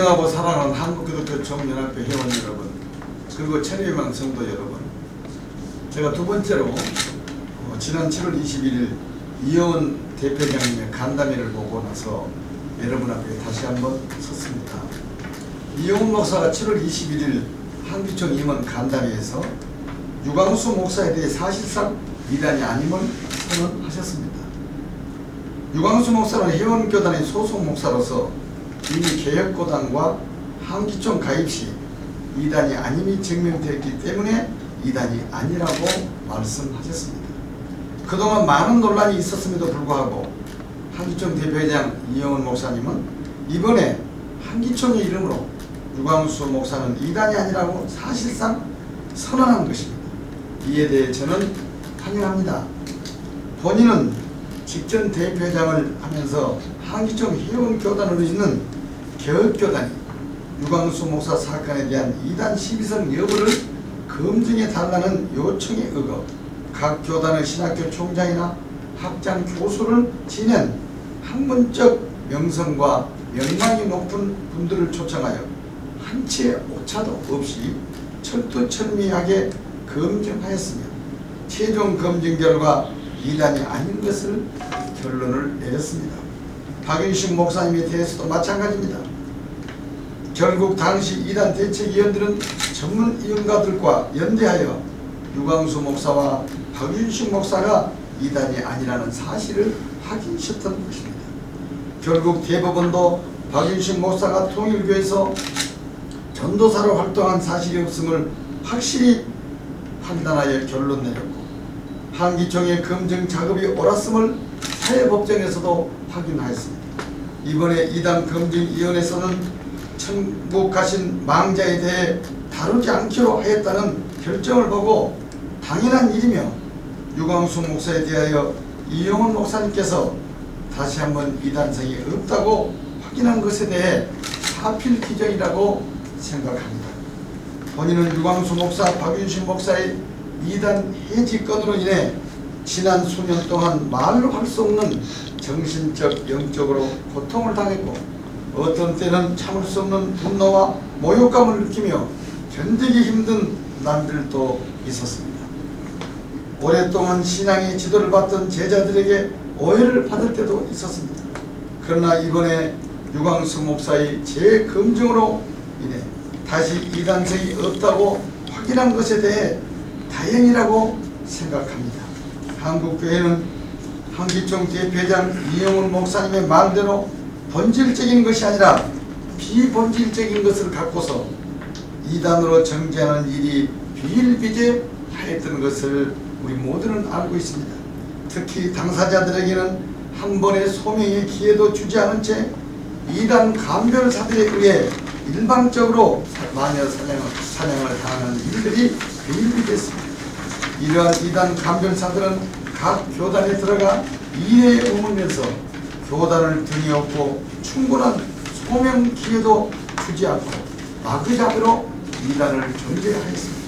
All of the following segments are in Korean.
존경하고 사랑하는 한국기독교 총연합회 회원 여러분, 그리고 천일망 성도 여러분, 제가 두 번째로 지난 7월 21일 이영훈 대표장님의 간담회를 보고 나서 여러분 앞에 다시 한번 섰습니다. 이영훈 목사가 7월 21일 한기총 임원 간담회에서 유광수 목사에 대해 사실상 이단이 아님을 선언하셨습니다. 유광수 목사는 회원교단의 소속 목사로서 이미 개혁교단과 한기총 가입 시 이단이 아님이 증명되었기 때문에 이단이 아니라고 말씀하셨습니다. 그동안 많은 논란이 있었음에도 불구하고 한기총 대표회장 이영훈 목사님은 이번에 한기총의 이름으로 유광수 목사는 이단이 아니라고 사실상 선언한 것입니다. 이에 대해 저는 환영합니다. 본인은 직전 대표회장을 하면서 한기총 회원교단으로 있는 개혁교단이 유광수 목사 사건에 대한 이단 시비성 여부를 검증해달라는 요청에 의거 각 교단의 신학교 총장이나 학장 교수를 지낸 학문적 명성과 명망이 높은 분들을 초청하여 한치의 오차도 없이 철두철미하게 검증하였으며 최종 검증 결과 이단이 아닌 것을 결론을 내렸습니다. 박윤식 목사님에 대해서도 마찬가지입니다. 결국 당시 이단 대책위원들은 전문 위원가들과 연대하여 유광수 목사와 박윤식 목사가 이단이 아니라는 사실을 확인시켰던 것입니다. 결국 대법원도 박윤식 목사가 통일교에서 전도사로 활동한 사실이 없음을 확실히 판단하여 결론 내렸고 한기총의 검증 작업이 옳았음을 사회법정에서도 확인하였습니다. 이번에 이단 검증위원회에서는 천국 가신 망자에 대해 다루지 않기로 하였다는 결정을 보고 당연한 일이며 유광수 목사에 대하여 이영훈 목사님께서 다시 한번 이단성이 없다고 확인한 것에 대해 사필 기적이라고 생각합니다. 본인은 유광수 목사, 박윤식 목사의 이단 해지 건으로 인해 지난 수년 동안 말로 할 수 없는 정신적, 영적으로 고통을 당했고 어떤 때는 참을 수 없는 분노와 모욕감을 느끼며 견디기 힘든 날들도 있었습니다. 오랫동안 신앙의 지도를 받던 제자들에게 오해를 받을 때도 있었습니다. 그러나 이번에 유광수 목사의 재검증으로 인해 다시 이단성이 없다고 확인한 것에 대해 다행이라고 생각합니다. 한국교회는 한기총 대표장 이영훈 목사님의 말대로 본질적인 것이 아니라 비본질적인 것을 갖고서 이단으로 정죄하는 일이 비일비재하였던 것을 우리 모두는 알고 있습니다. 특히 당사자들에게는 한 번의 소명의 기회도 주지 않은 채 이단 감별사들에 의해 일방적으로 마녀 사냥을 당하는 일들이 비일비재했습니다. 이러한 이단 감별사들은 각 교단에 들어가 이해에 머물면서 교단을 등에 업고 충분한 소명 기회도 주지 않고 마구잡이로 이단을 정죄하였습니다.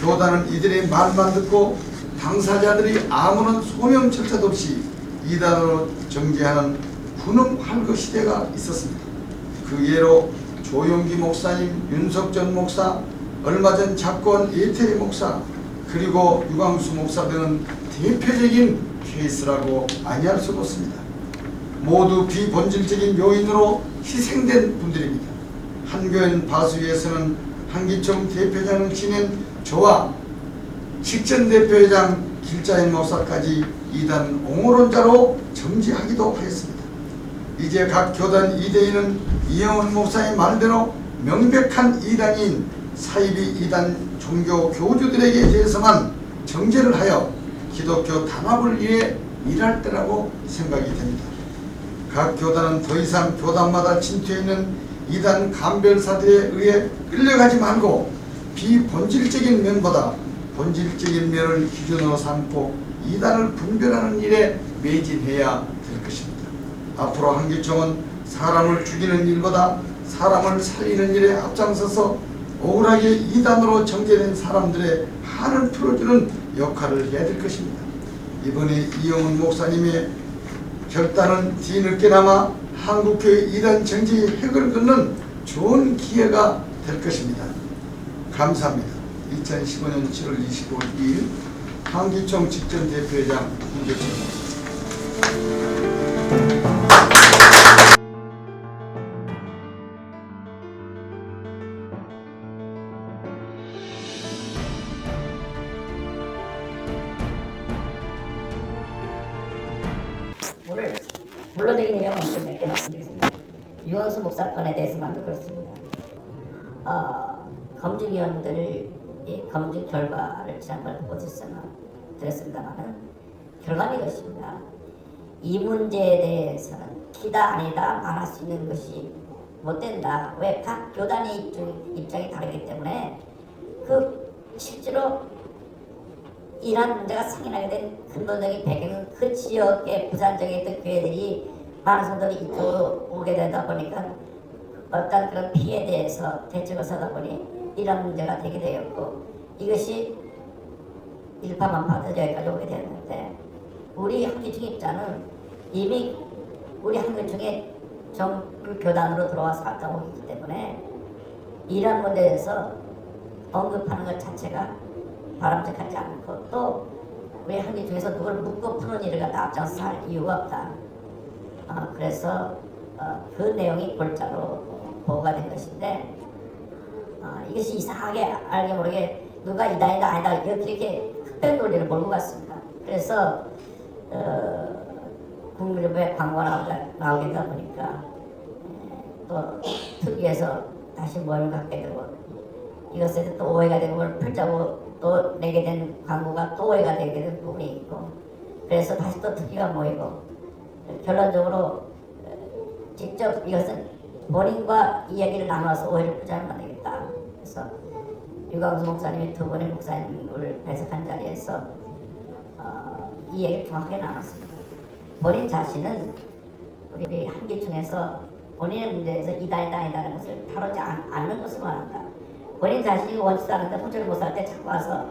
교단은 이들의 말만 듣고 당사자들이 아무런 소명 절차도 없이 이단으로 정죄하는 군웅활거 시대가 있었습니다. 그 예로 조용기 목사님, 윤석전 목사, 얼마 전 작고한 예태리 목사, 그리고 유광수 목사 등은 대표적인 케이스라고 아니할 수가 없습니다. 모두 비본질적인 요인으로 희생된 분들입니다. 한교인 바수위에서는 한기총 대표장을 지낸 저와 직전 대표회장 길자인 목사까지 이단 옹호론자로 정지하기도 하였습니다. 이제 각 교단 이대인은 이영훈 목사의 말대로 명백한 이단인 사이비 이단 종교 교주들에게 대해서만 정죄를 하여 기독교 단합을 위해 일할 때라고 생각이 됩니다. 각 교단은 더 이상 교단마다 침투해 있는 이단 감별사들에 의해 끌려가지 말고 비본질적인 면보다 본질적인 면을 기준으로 삼고 이단을 분별하는 일에 매진해야 될 것입니다. 앞으로 한기총은 사람을 죽이는 일보다 사람을 살리는 일에 앞장서서 억울하게 이단으로 정죄된 사람들의 한을 풀어주는 역할을 해야 될 것입니다. 이번에 이영훈 목사님의 결단은 뒤늦게나마 한국교회 이단 정지의 핵을 긋는 좋은 기회가 될 것입니다. 감사합니다. 2015년 7월 25일 한기총 직전 대표회장 홍교철입니다. 오늘 물론적인 내용은 몇 개 말씀드리겠습니다. 유원수 목사 건에 대해서만도 그렇습니다. 검증위원들이 검증 결과를 지난번에 보셨으나 드렸습니다만은 결과는 이것입니다. 이 문제에 대해서는 기다 아니다 말할 수 있는 것이 못 된다. 왜? 각 교단의 입장이 다르기 때문에 실제로 이러한 문제가 생겨나게 된 근본적인 배경은 그 지역의 부산적인 어떤 교회들이 많은 성도들이 이쪽으로 오게 되다 보니까 어떤 그런 피해에 대해서 대책을 서다 보니 이런 문제가 되게 되었고, 이것이 일파만파도 여기까지 오게 되었는데, 우리 한기총 입장은 이미 우리 한기총의 정교단으로 들어와서 활동하고 있기 때문에 이런 문제에 대해서 언급하는 것 자체가 바람직하지 않고, 또 우리 한기총에서 누굴 묻고 푸는 일을 갖다 앞장서 할 이유가 없다. 그래서 그 내용이 골자로 보고가 된 것인데, 이것이 이상하게 알게 모르게 누가 이단이다 아니다 이렇게 흑백 논리를 몰고 갔습니다. 그래서 국민일보에 광고가 나오게 되다 보니까 또 특위에서 다시 모임을 갖게 되고, 이것에 또 오해가 되고 그걸 풀자고 또 내게 된 광고가 또 오해가 되게 된 부분이 있고, 그래서 다시 또 특위가 모이고, 결론적으로 직접 이것은 본인과 이야기를 나눠서 오해를 풀자면 안 되겠다. 그래서 유광수 목사님이 두 분의 목사님을 배석한 자리에서 이 얘기를 정확하게 나눴습니다. 본인 자신은 우리 한기총에서 본인의 문제에서 이단이다 아니다라는 것을 다루지 않는 것으로 말한다. 본인 자신이 원치도 않는데 혼쭐을 못 살 때 자꾸 와서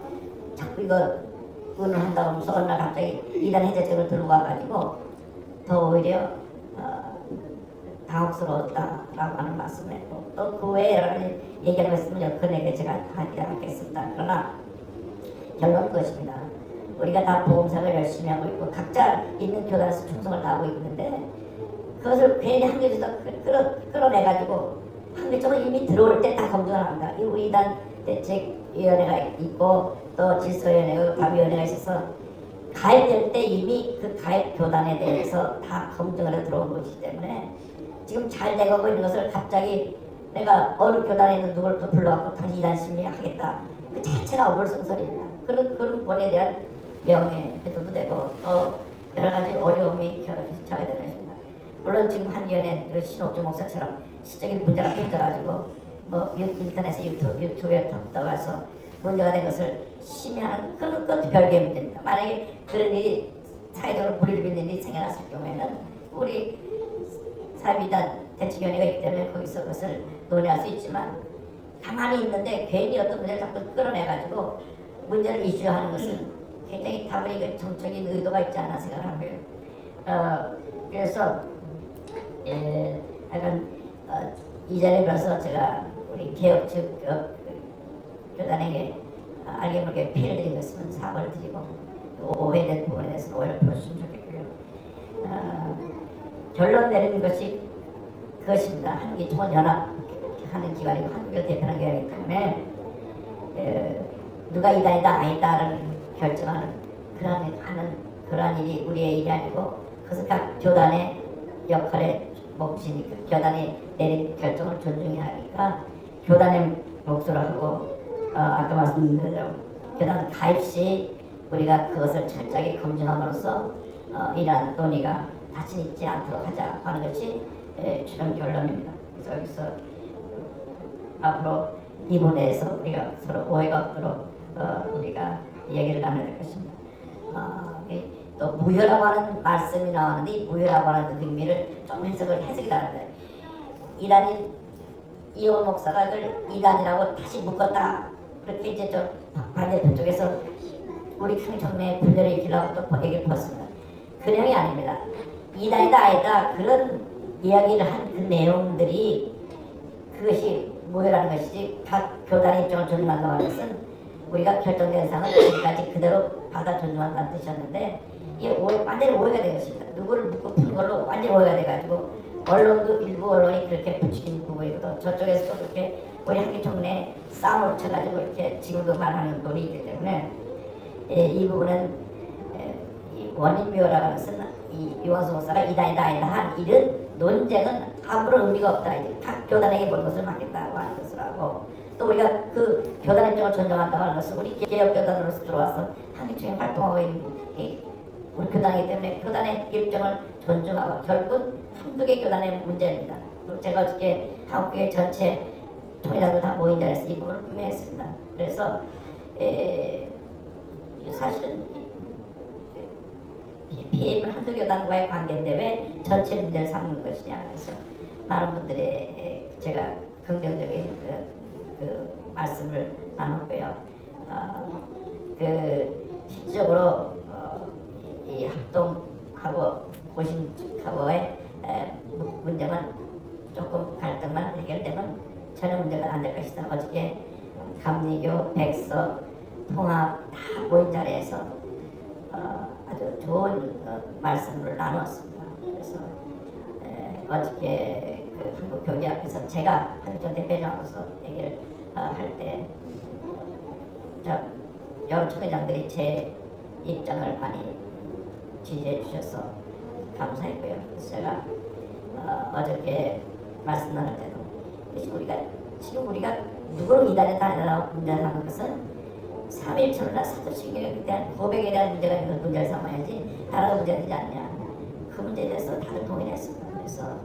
자꾸 이거 의논한다고 하면서 어느 날 갑자기 이단 해제책을 들고 와가지고 더 오히려 당혹스러웠다라고 하는 말씀을 했고, 또 그 외에 여러 가지 얘기하고 있으면 그에게 제가 하지 않겠습니다. 그러나 결론은 그것입니다. 우리가 다 보험사를 열심히 하고 있고 각자 있는 교단에서 충성을 다하고 있는데, 그것을 괜히 한겨에서 끌어내가지고 한겨쪽은 이미 들어올 때 다 검증을 한다. 이 우리 이단 대책위원회가 있고 또 질서위원회가 과위원회가 있어서 가입될 때 이미 그 가입 교단에 대해서 다 검증을 해 들어온 것이기 때문에 지금 잘 돼가고 있는 것을 갑자기 내가 어느 교단에 있는 누굴 또 불러갖고 다시 이단 심리하겠다, 그 자체가 어불성설입니다. 그런 본에 대한 명예훼손도 되고 또 여러 가지 어려움이 처하게 되는 것입니다. 물론 지금 한위원회 신옥주 목사처럼 시적인 문제가 생겨가지고 뭐 인터넷에 유튜브에 들어가서 문제가 된 것을 심의하는 그런 것도 별개의 문제입니다. 만약에 그런 일이 사회적으로 불이를 빚는 일이 생겨났을 경우에는 우리 사회비단 대책위원회가 있기 때문에 거기서 그것을 논의할 수 있지만, 가만히 있는데 괜히 어떤 문제를 자꾸 끌어내가지고 문제를 이슈하는 것은 굉장히 다분히 정적인 의도가 있지 않나 생각을 하고요. 그래서 약간 이 자리에 들어서 제가 우리 개혁 측 교단에게 알게 모르게 피해를 드린 것은 사과를 드리고, 오해된 부분에 대해서 오해를 풀어주시면 좋겠고요. 결론 내리는 것이 그것입니다. 한기총은 연합하는 기관이고 한국을 대표하는 기관이기 때문에 누가 이단이다 아니다라는 결정하는 그러한 일이 우리의 일이 아니고, 그것은 각 교단의 역할에 몫이니까 교단이 내린 결정을 존중해야 하니까 교단의 몫으로 하고, 아까 말씀드린 대로 교단 가입 시 우리가 그것을 철저하게 검증함으로써 이러한 논의가 다시 있지 않도록 하자 하는 것이 최종 결론입니다. 그래서 여기서 앞으로 이 부분에서 우리가 서로 오해가 없도록 우리가 얘기를 나눠야 될 것입니다. 또 무효라고 하는 말씀이 나오는데, 이 무효라고 하는 의미를 좀 해석이 다른데, 이원 목사가 그걸 이단이라고 다시 묶었다, 그렇게 이제 좀 반대편 쪽에서 우리 한기총의 분열을 일으키려고 또 얘기를 풀었습니다. 그 내용이 아닙니다. 이단이다 아니다 그런 이야기를 한 그 내용들이 그것이 모여라는 것이지 각 교단의 입장을 존중한다는 것은 우리가 결정된 사항은 지금까지 그대로 받아 존중한다는 뜻이었는데 이게 완전히 오해가 된 것입니다. 누구를 묻고 푸는 걸로 완전히 오해가 돼가지고 언론도 일부 언론이 그렇게 부추긴 부분이거든. 저쪽에서도 그렇게 우리 한기총 내 싸움을 쳐가지고 이렇게 지금도 말하는 논이 있기 때문에 이 부분은 이 원인묘라는 것은 이 유원수 목사가 이단이다 아니다 한 이런 논쟁은 아무런 의미가 없다. 이제 각 교단에게 모든 것을 맡긴다고 하는 것을 하고 또 우리가 그 교단 입장을 존중한다고 하는 것은 우리 개혁교단으로서 들어와서 한기총에 활동하고 있는 우리 교단이기 때문에 교단의 입장을 존중하고 결국은 한두 개 교단의 문제입니다. 제가 어저께 한국교회 전체 총회장들 다 모인 자리에서 이 부분을 분명했습니다. 그래서 사실은 PM은 한두 교단과의 관계인데 왜 전체 문제를 삼는 것이냐. 그래서 많은 분들의 제가 긍정적인 그 말씀을 나눴고요. 실질적으로 이 합동하고 고신하고의 문제는 조금 갈등만 해결되면 전혀 문제가 안 될 것이다. 어저께 감리교, 백서, 통합 다 모인 자리에서 아주 좋은 말씀을 나눴습니다. 그래서 어저께 그 한국교회 앞에서 제가 한국교 대표장으로서 얘기를 할 때 여러 총회장들이 제 입장을 많이 지지해 주셔서 감사했고요. 그래서 제가 어저께 말씀 나눌 때도 지금 우리가 누구로 이단에 다니라고 문제를 하는 것은 3.1절이나 사도신경에 대한 고백에 대한 문제가 있는 문제를 삼아야지 다른 문제가 되지 않냐. 그 문제에 대해서 다들 동의했습니다. 그래서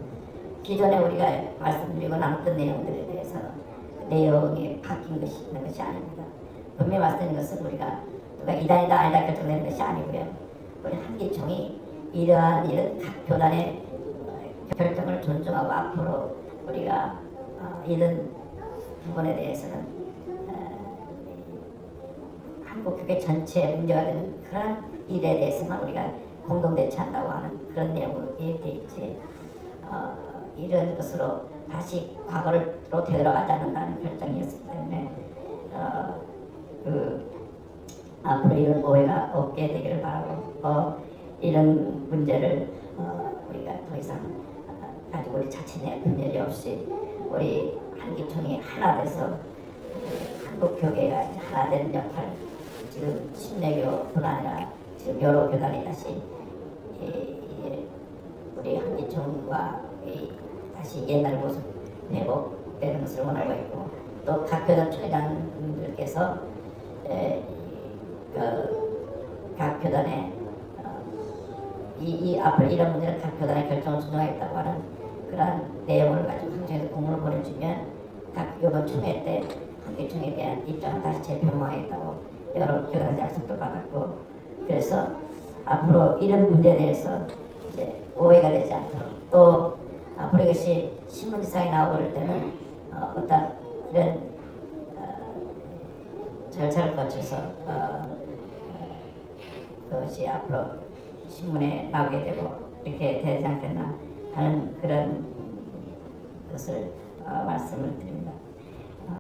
기존에 우리가 말씀드리고 나눴던 내용들에 대해서 내용이 바뀐 것이 있는 것이 아닙니다. 분명히 말씀드린 것은 우리가 누가 이단이다 아니다 결정되는 것이 아니고요. 우리 한기총이 이러한 일은 각 교단의 결정을 존중하고 앞으로 우리가 이런 부분에 대해서는 한국교회 전체 문제가 되는 그런 일에 대해서만 우리가 공동 대처한다고 하는 그런 내용으로 되어 있지 이런 것으로 다시 과거로 되돌아가지 않는다는 결정이었기 때문에 앞으로 이런 오해가 없게 되기를 바라고 이런 문제를 우리가 더 이상 가지고 우리 자체 내 분열이 없이 우리 한기총이 하나 돼서 한국교회가 하나 되는 역할 지금 신내교뿐 아니라 지금 여러 교단이 다시 우리 한기총과 다시 옛날 모습 회복되는 것을 원하고 있고 또 각 교단 총회장님들께서 각 교단의 앞으로 이런 문제는 각 교단의 결정을 존중하겠다고 하는 그런 내용을 가지고 한국에서 공문을 보내주면 각 이번 총회 때 한국총회에 대한 입장을 다시 재평하겠다고 여러 교단의 약속도 받았고 그래서 앞으로 이런 문제에 대해서 이제 오해가 되지 않도록 또 앞으로 이것이 신문지상에 나올 때는 어떤 이런 절차를 거쳐서 그것이 앞으로 신문에 나오게 되고 이렇게 되지 않겠나 하는 그런 것을 말씀을 드립니다.